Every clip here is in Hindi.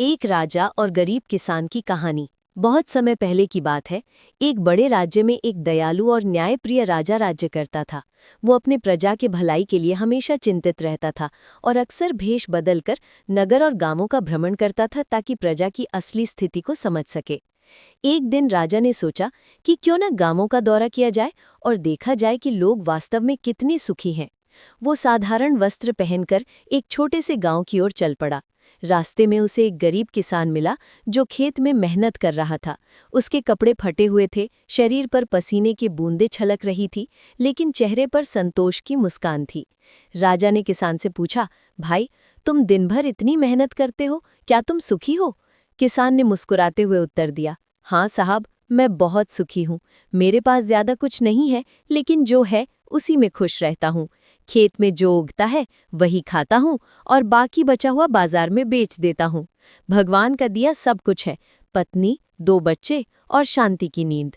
एक राजा और गरीब किसान की कहानी। बहुत समय पहले की बात है। एक बड़े राज्य में एक दयालु और न्यायप्रिय राजा राज्य करता था। वो अपने प्रजा के भलाई के लिए हमेशा चिंतित रहता था और अक्सर भेष बदलकर नगर और गांवों का भ्रमण करता था ताकि प्रजा की असली स्थिति को समझ सके। एक दिन राजा ने सोचा कि क्यों न गांवों का दौरा किया जाए और देखा जाए कि लोग वास्तव में कितने सुखी हैं। वो साधारण वस्त्र पहनकर एक छोटे से गांव की ओर चल पड़ा। रास्ते में उसे एक गरीब किसान मिला जो खेत में मेहनत कर रहा था। उसके कपड़े फटे हुए थे, शरीर पर पसीने की बूंदें छलक रही थी, लेकिन चेहरे पर संतोष की मुस्कान थी। राजा ने किसान से पूछा, भाई, तुम दिन भर इतनी मेहनत करते हो, क्या तुम सुखी हो? किसान ने मुस्कुराते हुए उत्तर दिया, हाँ साहब, मैं बहुत सुखी हूँ। मेरे पास ज्यादा कुछ नहीं है, लेकिन जो है उसी में खुश रहता हूँ। खेत में जो उगता है वही खाता हूँ और बाकी बचा हुआ बाजार में बेच देता हूँ। भगवान का दिया सब कुछ है, पत्नी, 2 बच्चे और शांति की नींद।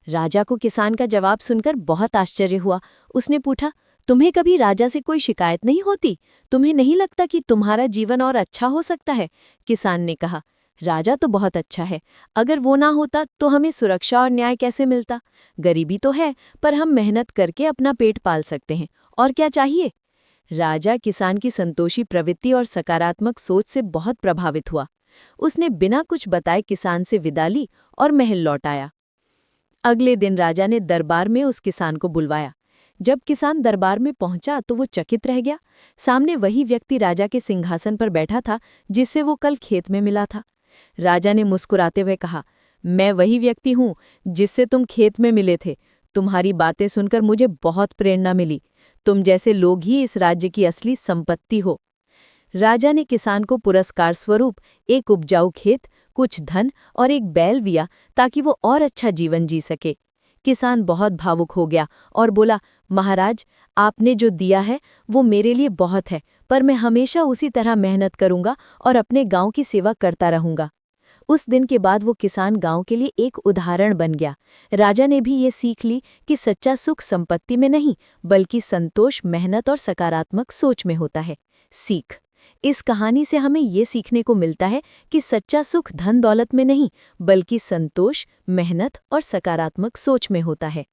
राजा को किसान का जवाब सुनकर बहुत आश्चर्य हुआ। उसने पूछा, तुम्हें कभी राजा से कोई शिकायत नहीं होती? तुम्हें नहीं लगता कि तुम्हारा जीवन और अच्छा हो सकता है? किसान ने कहा, राजा तो बहुत अच्छा है। अगर वो ना होता तो हमें सुरक्षा और न्याय कैसे मिलता? गरीबी तो है, पर हम मेहनत करके अपना पेट पाल सकते हैं। और क्या चाहिए? राजा किसान की संतोषी प्रवृत्ति और सकारात्मक सोच से बहुत प्रभावित हुआ। उसने बिना कुछ बताए किसान से विदा ली और महल लौट आया। अगले दिन राजा ने दरबार में उस किसान को बुलवाया। जब किसान दरबार में पहुंचा तो वो चकित रह गया। सामने वही व्यक्ति राजा के सिंहासन पर बैठा था जिससे वो कल खेत में मिला था। राजा ने मुस्कुराते हुए कहा, मैं वही व्यक्ति हूँ जिससे तुम खेत में मिले थे। तुम्हारी बातें सुनकर मुझे बहुत प्रेरणा मिली। तुम जैसे लोग ही इस राज्य की असली संपत्ति हो। राजा ने किसान को पुरस्कार स्वरूप एक उपजाऊ खेत, कुछ धन और एक बैल दिया ताकि वो और अच्छा जीवन जी सके। किसान बहुत भावुक हो गया और बोला, महाराज, आपने जो दिया है वो मेरे लिए बहुत है, पर मैं हमेशा उसी तरह मेहनत करूंगा और अपने गांव की सेवा करता रहूंगा। उस दिन के बाद वो किसान गांव के लिए एक उदाहरण बन गया। राजा ने भी ये सीख ली कि सच्चा सुख संपत्ति में नहीं, बल्कि संतोष, मेहनत और सकारात्मक सोच में होता है। सीख। इस कहानी से हमें ये सीखने को मिलता है कि सच्चा सुख धन दौलत में नहीं, बल्कि संतोष, मेहनत और सकारात्मक सोच में होता है।